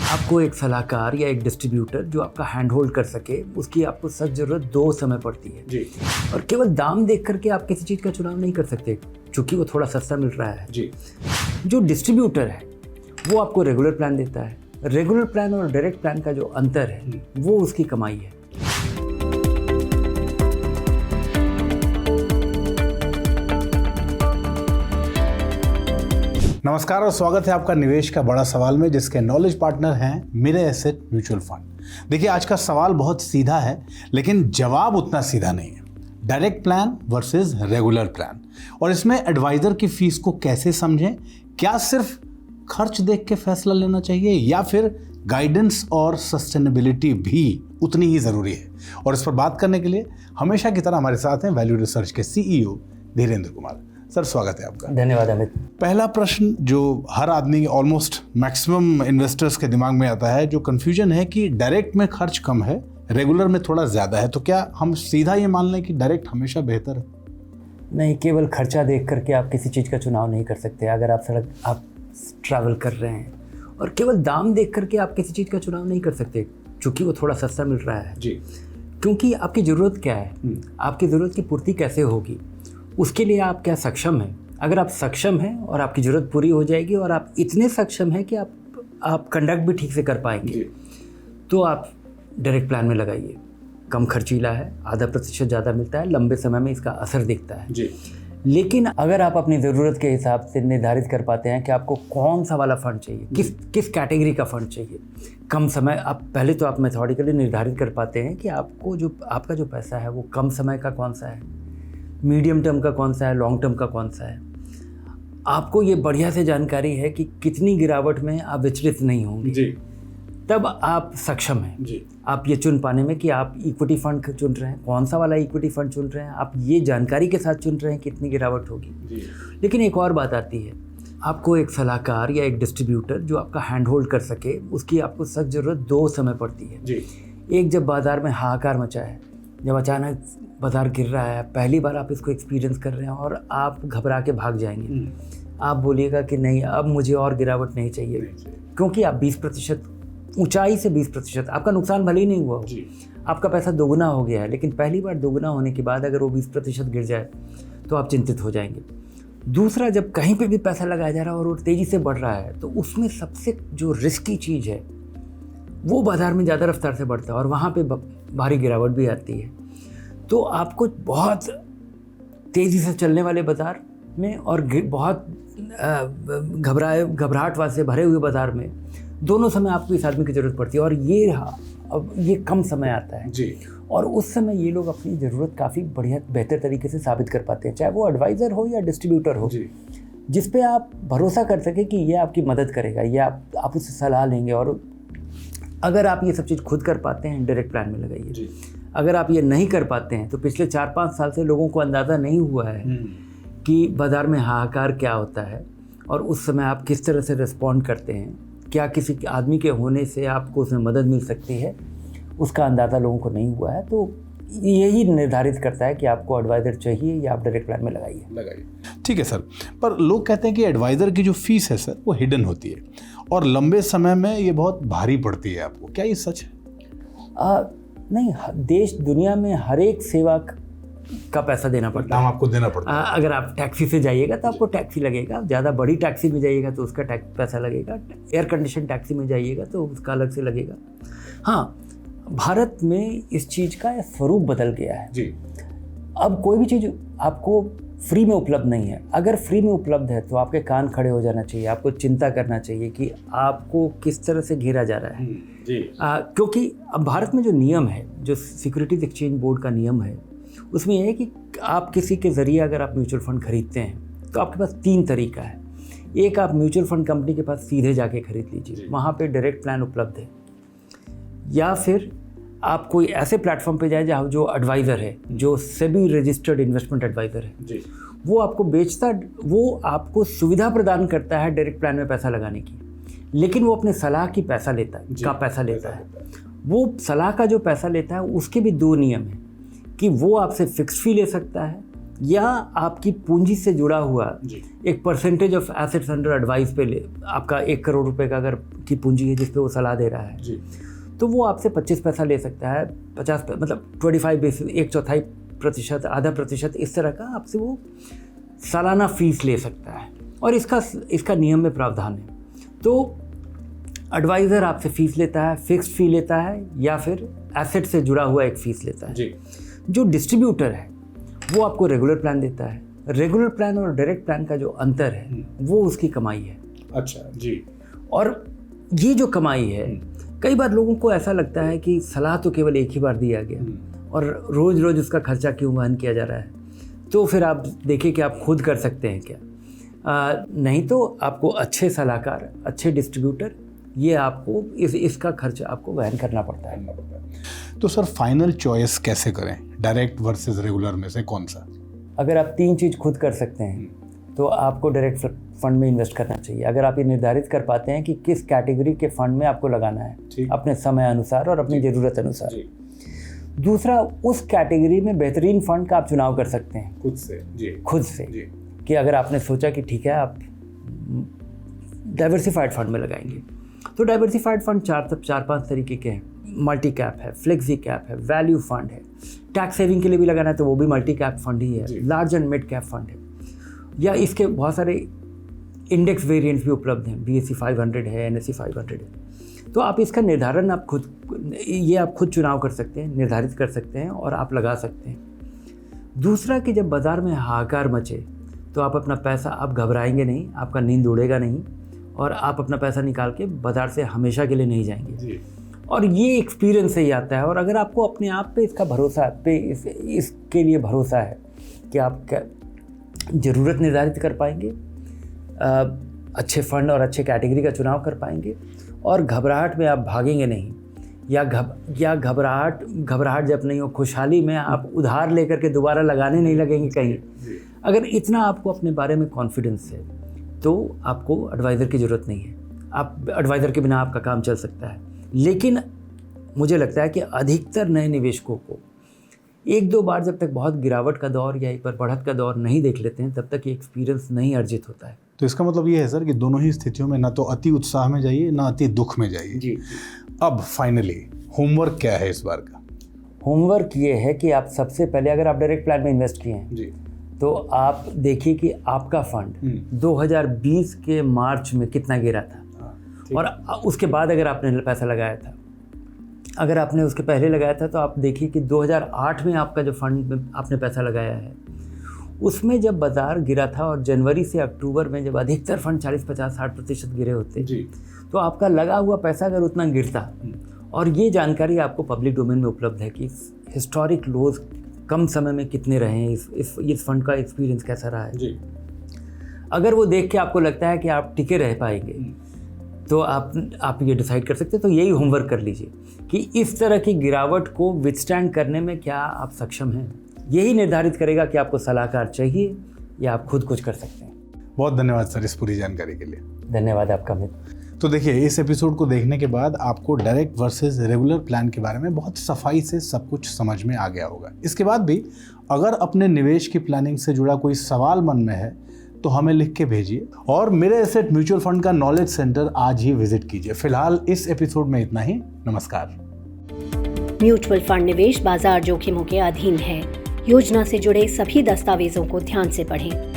आपको एक सलाहकार या एक डिस्ट्रीब्यूटर जो आपका हैंड होल्ड कर सके, उसकी आपको सख्त ज़रूरत 2 समय पड़ती है जी। और केवल दाम देख करके आप किसी चीज़ का चुनाव नहीं कर सकते क्योंकि वो थोड़ा सस्ता मिल रहा है जी। जो डिस्ट्रीब्यूटर है वो आपको रेगुलर प्लान देता है। रेगुलर प्लान और डायरेक्ट प्लान का जो अंतर है वो उसकी कमाई है। नमस्कार और स्वागत है आपका निवेश का बड़ा सवाल में, जिसके नॉलेज पार्टनर हैं मेरे एसेट म्यूचुअल फंड। देखिए, आज का सवाल बहुत सीधा है लेकिन जवाब उतना सीधा नहीं है। Direct plan versus regular plan, और इसमें एडवाइजर की फीस को कैसे समझें, क्या सिर्फ खर्च देख के फैसला लेना चाहिए या फिर गाइडेंस और सस्टेनेबिलिटी भी उतनी ही ज़रूरी है। और इस पर बात करने के लिए हमेशा की तरह हमारे साथ हैं वैल्यू रिसर्च के CEO धीरेन्द्र कुमार। सर, स्वागत है आपका। धन्यवाद अमित। पहला प्रश्न जो हर आदमी, ऑलमोस्ट मैक्सिमम इन्वेस्टर्स के दिमाग में आता है, जो कंफ्यूजन है कि डायरेक्ट में खर्च कम है, रेगुलर में थोड़ा ज़्यादा है, तो क्या हम सीधा ये मान लें कि डायरेक्ट हमेशा बेहतर है? नहीं, केवल खर्चा देख करके आप किसी चीज़ का चुनाव नहीं कर सकते। अगर आप ट्रैवल कर रहे हैं और केवल दाम देख करके आप किसी चीज़ का चुनाव नहीं कर सकते क्योंकि वो थोड़ा सस्ता मिल रहा है जी। क्योंकि आपकी ज़रूरत क्या है, आपकी ज़रूरत की पूर्ति कैसे होगी, उसके लिए आप क्या सक्षम हैं। अगर आप सक्षम हैं और आपकी ज़रूरत पूरी हो जाएगी और आप इतने सक्षम हैं कि आप कंडक्ट भी ठीक से कर पाएंगे, तो आप डायरेक्ट प्लान में लगाइए। कम खर्चीला है, 0.5% ज़्यादा मिलता है, लंबे समय में इसका असर दिखता है जी। लेकिन अगर आप अपनी ज़रूरत के हिसाब से निर्धारित कर पाते हैं कि आपको कौन सा वाला फ़ंड चाहिए, किस कैटेगरी का फ़ंड चाहिए, कम समय, आप पहले तो आप मेथोडिकली निर्धारित कर पाते हैं कि आपका जो पैसा है वो कम समय का कौन सा है, मीडियम टर्म का कौन सा है, लॉन्ग टर्म का कौन सा है। आपको ये बढ़िया से जानकारी है कि कितनी गिरावट में आप विचलित नहीं होंगे जी। तब आप सक्षम हैं जी। आप ये चुन पाने में कि आप इक्विटी फंड चुन रहे हैं, कौन सा वाला इक्विटी फंड चुन रहे हैं, आप ये जानकारी के साथ चुन रहे हैं कितनी गिरावट होगी जी। लेकिन एक और बात आती है, आपको एक सलाहकार या एक डिस्ट्रीब्यूटर जो आपका हैंड होल्ड कर सके, उसकी आपको सख्त ज़रूरत 2 समय पड़ती है जी। एक, जब बाज़ार में हाहाकार मचा है, जब अचानक बाज़ार गिर रहा है, पहली बार आप इसको एक्सपीरियंस कर रहे हैं और आप घबरा के भाग जाएंगे। आप बोलिएगा कि नहीं, अब मुझे और गिरावट नहीं चाहिए, क्योंकि आप 20% ऊंचाई से 20%, आपका नुकसान भले ही नहीं हुआ हो, आपका पैसा दोगुना हो गया है, लेकिन पहली बार दोगुना होने के बाद अगर वो 20% गिर जाए तो आप चिंतित हो जाएंगे। दूसरा, जब कहीं पे भी पैसा लगाया जा रहा है और वो तेज़ी से बढ़ रहा है, तो उसमें सबसे जो रिस्की चीज़ है वो बाज़ार में ज़्यादा रफ्तार से बढ़ता है और वहाँ पे भारी गिरावट भी आती है। तो आपको बहुत तेज़ी से चलने वाले बाज़ार में और बहुत घबराहट से भरे हुए बाज़ार में, दोनों समय आपको इस आदमी की ज़रूरत पड़ती है। और ये कम समय आता है जी। और उस समय ये लोग अपनी ज़रूरत काफ़ी बेहतर तरीके से साबित कर पाते हैं, चाहे वो एडवाइज़र हो या डिस्ट्रीब्यूटर हो जी। जिस पे आप भरोसा कर सके कि ये आपकी मदद करेगा, या आप उससे सलाह लेंगे। और अगर आप ये सब चीज़ खुद कर पाते हैं, डायरेक्ट प्लान में लगाइए। अगर आप ये नहीं कर पाते हैं तो पिछले 4-5 साल से लोगों को अंदाज़ा नहीं हुआ है कि बाज़ार में हाहाकार क्या होता है और उस समय आप किस तरह से रिस्पॉन्ड करते हैं, क्या किसी आदमी के होने से आपको उसमें मदद मिल सकती है, उसका अंदाज़ा लोगों को नहीं हुआ है। तो यही निर्धारित करता है कि आपको एडवाइज़र चाहिए या आप डायरेक्ट प्लान में लगाइए। ठीक है सर, पर लोग कहते हैं कि एडवाइज़र की जो फीस है सर वो हिडन होती है और लंबे समय में ये बहुत भारी पड़ती है आपको, क्या ये सच है? नहीं, देश दुनिया में हर एक सेवा का पैसा देना पड़ता है, आपको देना पड़ता है। अगर आप टैक्सी से जाइएगा तो आपको टैक्सी लगेगा, ज़्यादा बड़ी टैक्सी में जाइएगा तो उसका पैसा लगेगा, एयर कंडीशन टैक्सी में जाइएगा तो उसका अलग से लगेगा। हाँ, भारत में इस चीज़ का स्वरूप बदल गया है जी। अब कोई भी चीज़ आपको फ्री में उपलब्ध नहीं है। अगर फ्री में उपलब्ध है तो आपके कान खड़े हो जाना चाहिए, आपको चिंता करना चाहिए कि आपको किस तरह से घेरा जा रहा है जी। क्योंकि अब भारत में जो नियम है, जो सिक्योरिटीज एक्सचेंज बोर्ड का नियम है, उसमें यह है कि आप किसी के ज़रिए अगर आप म्यूचुअल फंड खरीदते हैं तो आपके पास 3 तरीका है। एक, आप म्यूचुअल फंड कंपनी के पास सीधे जाके खरीद लीजिए, वहाँ पे डायरेक्ट प्लान उपलब्ध है। या फिर आप कोई ऐसे प्लेटफॉर्म पे जाए जहाँ जो एडवाइज़र है, जो सेबी रजिस्टर्ड इन्वेस्टमेंट एडवाइज़र है जी, वो आपको सुविधा प्रदान करता है डायरेक्ट प्लान में पैसा लगाने की, लेकिन वो अपने सलाह की पैसा लेता है। वो सलाह का जो पैसा लेता है उसके भी 2 नियम हैं कि वो आपसे फिक्स्ड फी ले सकता है या आपकी पूंजी से जुड़ा हुआ जी। एक percentage of assets under advice पे ले, आपका 1 करोड़ रुपए का अगर की पूंजी है जिस पे वो सलाह दे रहा है जी। तो वो आपसे 25 पैसा ले सकता है, 50 मतलब 25 बेसिस, 1/4%, आधा प्रतिशत, इस तरह का आपसे वो सालाना फीस ले सकता है। और इसका नियम में प्रावधान है। तो एडवाइज़र आपसे फ़ीस लेता है, फिक्स्ड फ़ी लेता है या फिर एसेट से जुड़ा हुआ एक फ़ीस लेता है जी। जो डिस्ट्रीब्यूटर है वो आपको रेगुलर प्लान देता है। रेगुलर प्लान और डायरेक्ट प्लान का जो अंतर है वो उसकी कमाई है। अच्छा जी। और ये जो कमाई है, कई बार लोगों को ऐसा लगता है कि सलाह तो केवल एक ही बार दिया गया और रोज़ रोज़ उसका खर्चा क्यों वहन किया जा रहा है। तो फिर आप देखिए कि आप खुद कर सकते हैं क्या। नहीं तो आपको अच्छे सलाहकार, अच्छे डिस्ट्रीब्यूटर, ये आपको इसका खर्च आपको वहन करना पड़ता है। तो सर फाइनल चॉइस कैसे करें, डायरेक्ट वर्सेस रेगुलर में से कौन सा? अगर आप 3 चीज़ खुद कर सकते हैं तो आपको डायरेक्ट फंड में इन्वेस्ट करना चाहिए। अगर आप ये निर्धारित कर पाते हैं कि किस कैटेगरी के फंड में आपको लगाना है अपने समय अनुसार और अपनी ज़रूरत अनुसार। दूसरा, उस कैटेगरी में बेहतरीन फंड का आप चुनाव कर सकते हैं खुद से कि अगर आपने सोचा कि ठीक है आप डाइवर्सिफाइड फंड में लगाएंगे तो डाइवर्सिफाइड फंड 4-5 तरीके के हैं। मल्टी कैप है, फ्लेक्सी कैप है, वैल्यू फंड है। टैक्स सेविंग के लिए भी लगाना है तो वो भी मल्टी कैप फंड ही है। Large and mid cap fund है, या इसके बहुत सारे इंडेक्स वेरिएंट्स भी उपलब्ध हैं। BSE 500 है, NSE 500 है। तो आप इसका निर्धारण आप खुद चुनाव कर सकते हैं, निर्धारित कर सकते हैं और आप लगा सकते हैं। दूसरा कि जब बाज़ार में हाहाकार मचे तो आप अपना पैसा, आप घबराएंगे नहीं, आपका नींद उड़ेगा नहीं और आप अपना पैसा निकाल के बाज़ार से हमेशा के लिए नहीं जाएंगे। और ये एक्सपीरियंस से ही आता है। और अगर आपको अपने आप पे इसका भरोसा इसके लिए भरोसा है कि आप ज़रूरत निर्धारित कर पाएंगे, अच्छे फंड और अच्छे कैटेगरी का चुनाव कर पाएंगे और घबराहट में आप भागेंगे नहीं, या घबराहट जब नहीं हो, खुशहाली में आप उधार लेकर के दोबारा लगाने नहीं लगेंगे कहीं। अगर इतना आपको अपने बारे में कॉन्फिडेंस है तो आपको एडवाइज़र की ज़रूरत नहीं है। आप एडवाइज़र के बिना आपका काम चल सकता है। लेकिन मुझे लगता है कि अधिकतर नए निवेशकों को 1-2 बार जब तक बहुत गिरावट का दौर या एक बार बढ़त का दौर नहीं देख लेते हैं तब तक ये एक्सपीरियंस नहीं अर्जित होता है। तो इसका मतलब ये है सर कि दोनों ही स्थितियों में ना तो अति उत्साह में जाइए ना अति दुख में जाइए। जी। अब फाइनली होमवर्क क्या है इस बार का? होमवर्क ये है कि आप सबसे पहले, अगर आप डायरेक्ट प्लान में इन्वेस्ट किए हैं जी, तो आप देखिए कि आपका फंड 2020 के मार्च में कितना गिरा था और उसके बाद अगर आपने पैसा लगाया था, अगर आपने उसके पहले लगाया था तो आप देखिए कि 2008 में आपका जो फंड में आपने पैसा लगाया है उसमें जब बाज़ार गिरा था और जनवरी से अक्टूबर में जब अधिकतर फंड 40-50-60% गिरे होते जी, तो आपका लगा हुआ पैसा अगर उतना गिरता, और ये जानकारी आपको पब्लिक डोमेन में उपलब्ध है कि हिस्टोरिक लोज कम समय में कितने रहे हैं, इस फंड का एक्सपीरियंस कैसा रहा है जी। अगर वो देख के आपको लगता है कि आप टिके रह पाएंगे तो आप ये डिसाइड कर सकते हैं। तो यही होमवर्क कर लीजिए कि इस तरह की गिरावट को विथस्टैंड करने में क्या आप सक्षम हैं। यही निर्धारित करेगा कि आपको सलाहकार चाहिए या आप खुद कुछ कर सकते हैं। बहुत धन्यवाद सर इस पूरी जानकारी के लिए। धन्यवाद आपका मित्र। तो देखिए, इस एपिसोड को देखने के बाद आपको डायरेक्ट वर्सेस रेगुलर प्लान के बारे में बहुत सफाई से सब कुछ समझ में आ गया होगा। इसके बाद भी अगर अपने निवेश की प्लानिंग से जुड़ा कोई सवाल मन में है तो हमें लिख के भेजिए और मेरे एसेट म्यूचुअल फंड का नॉलेज सेंटर आज ही विजिट कीजिए। फिलहाल इस एपिसोड में इतना ही। नमस्कार। म्यूचुअल फंड निवेश बाजार जोखिमों के अधीन है। योजना से जुड़े सभी दस्तावेजों को ध्यान से पढ़ें।